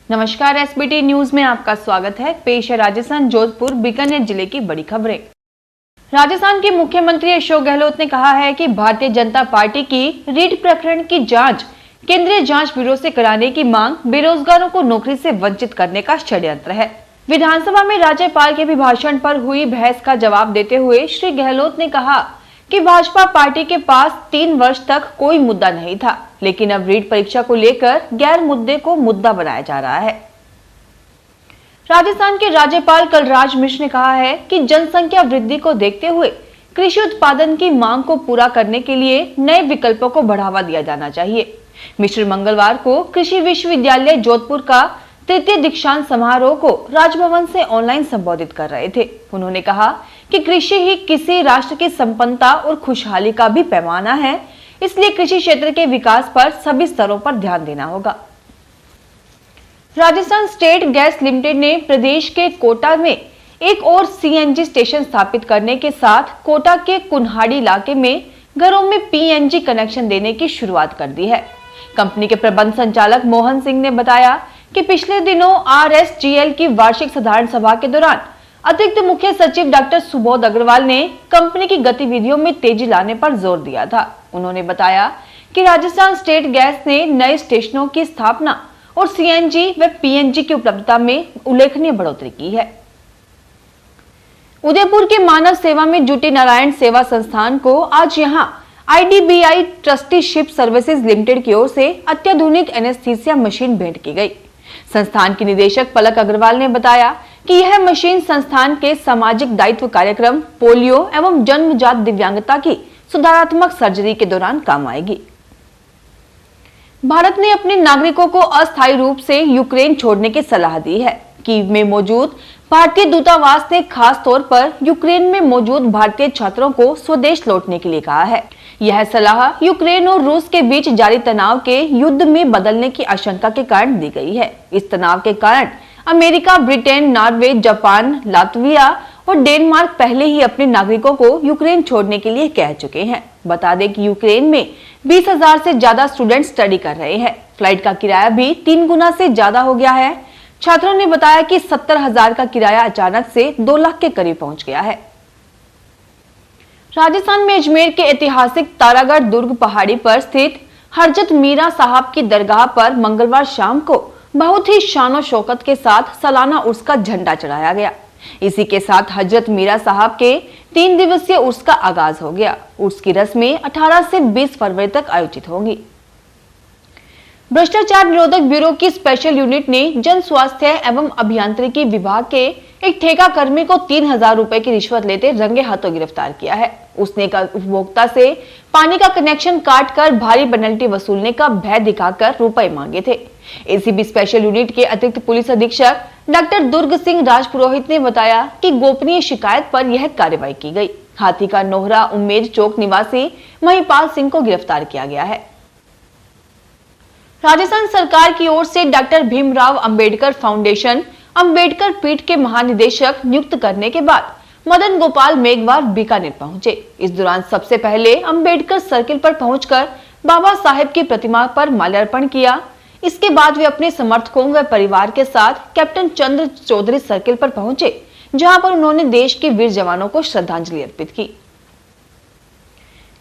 नमस्कार, SBT news में आपका स्वागत है। पेश है राजस्थान जोधपुर बीकानेर जिले की बड़ी खबरें। राजस्थान के मुख्यमंत्री अशोक गहलोत ने कहा है कि भारतीय जनता पार्टी की रीट प्रकरण की जांच केंद्रीय जांच ब्यूरो से कराने की मांग बेरोजगारों को नौकरी से वंचित करने का षड्यंत्र है। विधानसभा में राज्यपाल के अभिभाषण पर हुई बहस का जवाब देते हुए श्री गहलोत ने कहा कि भाजपा पार्टी के पास 3 वर्ष तक कोई मुद्दा नहीं था, लेकिन अब रीट परीक्षा को लेकर गैर मुद्दे को मुद्दा बनाया जा रहा है। राजस्थान के राज्यपाल कलराज मिश्र ने कहा है कि जनसंख्या वृद्धि को देखते हुए कृषि उत्पादन की मांग को पूरा करने के लिए नए विकल्पों को बढ़ावा दिया जाना चाहिए। मिश्र मंगलवार को कृषि विश्वविद्यालय जोधपुर का 3य दीक्षांत समारोह को राजभवन से ऑनलाइन संबोधित कर रहे थे। उन्होंने कहा कि कृषि ही किसी राष्ट्र की संपन्नता और खुशहाली का भी पैमाना है, इसलिए कृषि क्षेत्र के विकास पर सभी स्तरों पर ध्यान देना होगा। राजस्थान स्टेट गैस लिमिटेड ने प्रदेश के कोटा में एक और सीएनजी स्टेशन स्थापित करने के साथ कोटा के कुन्हाड़ी इलाके में घरों में पीएनजी कनेक्शन देने की शुरुआत कर दी है। कंपनी के प्रबंध संचालक मोहन सिंह ने बताया कि पिछले दिनों आरएसजीएल की वार्षिक साधारण सभा के दौरान अतिरिक्त मुख्य सचिव डॉक्टर सुबोध अग्रवाल ने कंपनी की गतिविधियों में तेजी लाने पर जोर दिया था। उन्होंने बताया कि राजस्थान स्टेट गैस ने नए स्टेशनों की स्थापना और सीएनजी व पीएनजी की उपलब्धता में उल्लेखनीय बढ़ोतरी की है। उदयपुर के मानव सेवा में जुटे नारायण सेवा संस्थान को आज यहां आईडीबीआई ट्रस्टीशिप सर्विसेज लिमिटेड की ओर से अत्याधुनिक एनेस्थीसिया मशीन भेंट की गई। संस्थान की निदेशक पलक अग्रवाल ने बताया कि यह मशीन संस्थान के सामाजिक दायित्व कार्यक्रम, पोलियो एवं जन्मजात दिव्यांगता की सुधारात्मक सर्जरी के दौरान काम आएगी। भारत ने अपने नागरिकों को अस्थायी रूप से यूक्रेन छोड़ने की सलाह दी है। कीव में मौजूद भारतीय दूतावास ने खास तौर पर यूक्रेन में मौजूद भारतीय छात्रों को स्वदेश लौटने के लिए कहा है। यह सलाह यूक्रेन और रूस के बीच जारी तनाव के युद्ध में बदलने की आशंका के कारण दी गई है। इस तनाव के कारण America, Britain, Norway, Japan, Latvia और डेनमार्क पहले ही अपने नागरिकों को यूक्रेन छोड़ने के लिए कह चुके हैं। बता दें कि यूक्रेन में 20,000 से ज्यादा स्टूडेंट स्टडी कर रहे हैं। फ्लाइट का किराया भी 3 गुना से ज्यादा हो गया है। छात्रों ने बताया कि 70,000 का किराया अचानक से 2 लाख के करीब पहुंच गया है। राजस्थान में अजमेर के ऐतिहासिक तारागढ़ दुर्ग पहाड़ी पर स्थित हरजत मीरा साहब की दरगाह पर मंगलवार शाम को बहुत ही शानो शौकत के साथ सालाना उर्स का झंडा चढ़ाया गया। इसी के साथ हजरत मीरा साहब के 3 दिवसीय उर्स का आगाज हो गया। उर्स की रस्में 18 से 20 फरवरी तक आयोजित होंगी। भ्रष्टाचार निरोधक ब्यूरो की स्पेशल यूनिट ने जन स्वास्थ्य एवं अभियांत्रिकी विभाग के एक ठेका कर्मी को 3,000 रुपए की रिश्वत लेते रंगे हाथों गिरफ्तार किया है। उसने उपभोक्ता से पानी का कनेक्शन काट कर भारी पेनल्टी वसूलने का भय दिखाकर रुपए मांगे थे। एसीबी स्पेशल यूनिट के अतिरिक्त पुलिस अधीक्षक डॉक्टर दुर्ग सिंह राजपुरोहित ने बताया कि गोपनीय शिकायत पर यह कार्रवाई की गई। हाथी का नोहरा उम्मेद चौक निवासी महिपाल सिंह को गिरफ्तार किया गया है। राजस्थान सरकार की ओर से डॉक्टर भीमराव अंबेडकर फाउंडेशन अंबेडकर पीठ के महानिदेशक नियुक्त करने के बाद मदन गोपाल मेघवाल बीकानेर पहुंचे। इस दौरान सबसे पहले अंबेडकर सर्किल पर पहुंचकर बाबा साहेब की प्रतिमा पर माल्यार्पण किया। इसके बाद वे अपने समर्थकों व परिवार के साथ कैप्टन चंद्र चौधरी सर्किल पर पहुंचे, जहां पर उन्होंने देश के वीर जवानों को श्रद्धांजलि अर्पित की।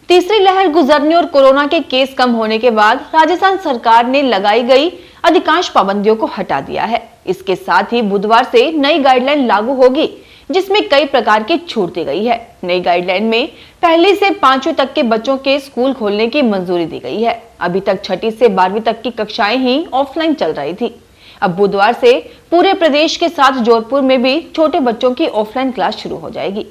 तीसरी लहर गुजरने और कोरोना के केस कम होने के बाद राजस्थान सरकार ने लगाई गई अधिकांश पाबंदियों को हटा दिया है। इसके साथ ही बुधवार से नई गाइडलाइन लागू होगी, जिसमें कई प्रकार की छूट दी गई है। नई गाइडलाइन में पहली से 5वीं तक के बच्चों के स्कूल खोलने की मंजूरी दी गई है। अभी तक 6ठी से 12वीं तक की कक्षाएं ही ऑफलाइन चल रही थी। अब बुधवार से पूरे प्रदेश के साथ जोधपुर में भी छोटे बच्चों की ऑफलाइन क्लास शुरू हो जाएगी।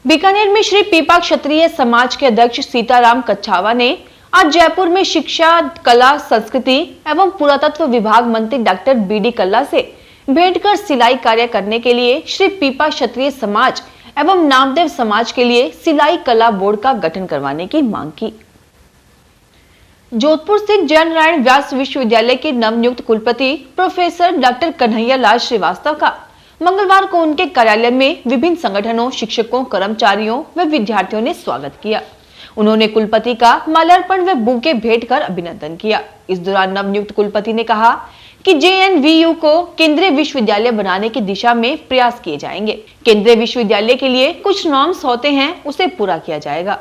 बीकानेर में श्री पीपा क्षत्रिय समाज के अध्यक्ष सीताराम कच्छावा ने आज जयपुर में शिक्षा, कला, संस्कृति एवं पुरातत्व विभाग मंत्री डॉक्टर बीडी कल्ला से भेंट कर सिलाई कार्य करने के लिए श्री पीपा क्षत्रिय समाज एवं नामदेव समाज के लिए सिलाई कला बोर्ड का गठन करवाने की मांग की। जोधपुर स्थित जयनारायण व्यास विश्वविद्यालय के नवनियुक्त कुलपति प्रोफेसर डॉक्टर कन्हैया लाल श्रीवास्तव का मंगलवार को उनके कार्यालय में विभिन्न संगठनों, शिक्षकों, कर्मचारियों व विद्यार्थियों ने स्वागत किया। उन्होंने कुलपति का माल्यार्पण व बुके भेंट कर अभिनंदन किया। इस दौरान नवनियुक्त कुलपति ने कहा कि JNVU को केंद्रीय विश्वविद्यालय बनाने की दिशा में प्रयास किए जाएंगे। केंद्रीय विश्वविद्यालय के लिए कुछ नॉर्म्स होते हैं, उसे पूरा किया जाएगा।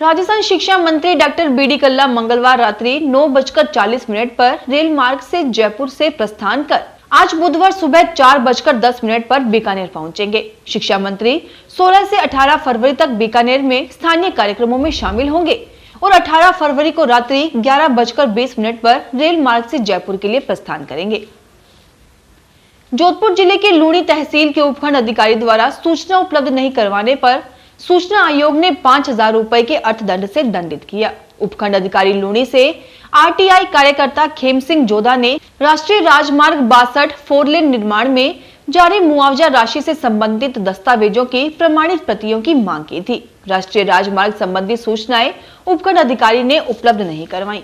राजस्थान शिक्षा मंत्री डॉक्टर BD कल्ला मंगलवार रात्रि 9:40 पर रेल मार्ग से जयपुर से प्रस्थान कर आज बुधवार सुबह 4:10 पर बीकानेर पहुंचेंगे। शिक्षा मंत्री 16 से 18 फरवरी तक बीकानेर में स्थानीय कार्यक्रमों में शामिल होंगे और 18 फरवरी को रात्रि 11:20 पर रेल मार्ग से जयपुर के लिए प्रस्थान करेंगे। जोधपुर जिले के लूणी तहसील के उपखंड अधिकारी द्वारा सूचना उपलब्ध नहीं करवाने पर सूचना आयोग ने 5,000 रुपए के अर्थदंड से दंडित किया। उपखंड अधिकारी लूणी से RTI कार्यकर्ता खेम सिंह जोधा ने राष्ट्रीय राजमार्ग 62 4 लेन निर्माण में जारी मुआवजा राशि से संबंधित दस्तावेजों की प्रमाणित प्रतियों की मांग की थी। राष्ट्रीय राजमार्ग संबंधी सूचनाएं उपखंड अधिकारी ने उपलब्ध नहीं करवाई।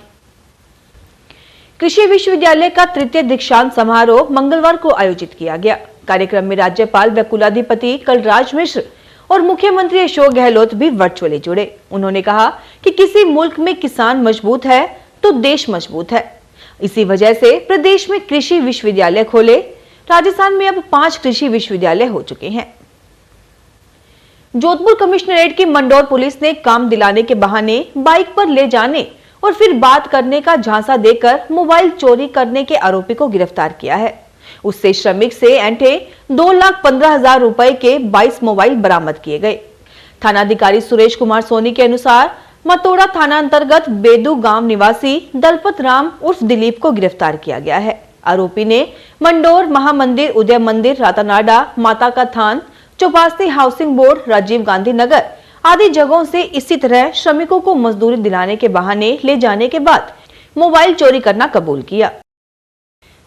कृषि विश्वविद्यालय का तृतीय दीक्षांत समारोह मंगलवार को आयोजित किया गया। कार्यक्रम में राज्यपाल व कुलाधिपति कलराज मिश्र और मुख्यमंत्री अशोक गहलोत भी वर्चुअली जुड़े। उन्होंने कहा कि किसी मुल्क में किसान मजबूत है तो देश मजबूत है। इसी वजह से प्रदेश में कृषि विश्वविद्यालय खोले। राजस्थान में अब 5 कृषि विश्वविद्यालय हो चुके हैं। जोधपुर कमिश्नरेट की मंडौर पुलिस ने काम दिलाने के बहाने बाइक पर ले जाने और फिर बात करने का झांसा देकर मोबाइल चोरी करने के आरोपी को गिरफ्तार किया है। उससे श्रमिक से ऐंठे 2,15,000 रुपए के 22 मोबाइल बरामद किए गए। थानाधिकारी सुरेश कुमार सोनी के अनुसार मतोड़ा थाना अंतर्गत बेदू गांव निवासी दलपत राम उर्फ दिलीप को गिरफ्तार किया गया है। आरोपी ने मंडौर महामंदिर, उदय मंदिर, रातानाडा, माता का थान, चौपासी हाउसिंग बोर्ड, राजीव गांधी नगर आदि जगहों से इसी तरह श्रमिकों को मजदूरी दिलाने के बहाने ले जाने के बाद मोबाइल चोरी करना कबूल किया।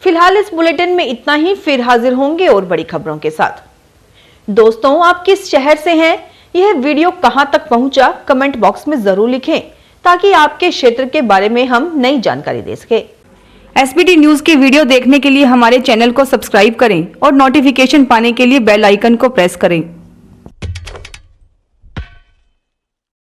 फिलहाल इस बुलेटिन में इतना ही। फिर हाजिर होंगे और बड़ी खबरों के साथ। दोस्तों, आप किस शहर से हैं? यह वीडियो कहां तक पहुंचा? कमेंट बॉक्स में जरूर लिखें ताकि आपके क्षेत्र के बारे में हम नई जानकारी दे सके। SBT न्यूज के वीडियो देखने के लिए हमारे चैनल को सब्सक्राइब करें और नोटिफिकेशन पाने के लिए बेल आइकन को प्रेस करें।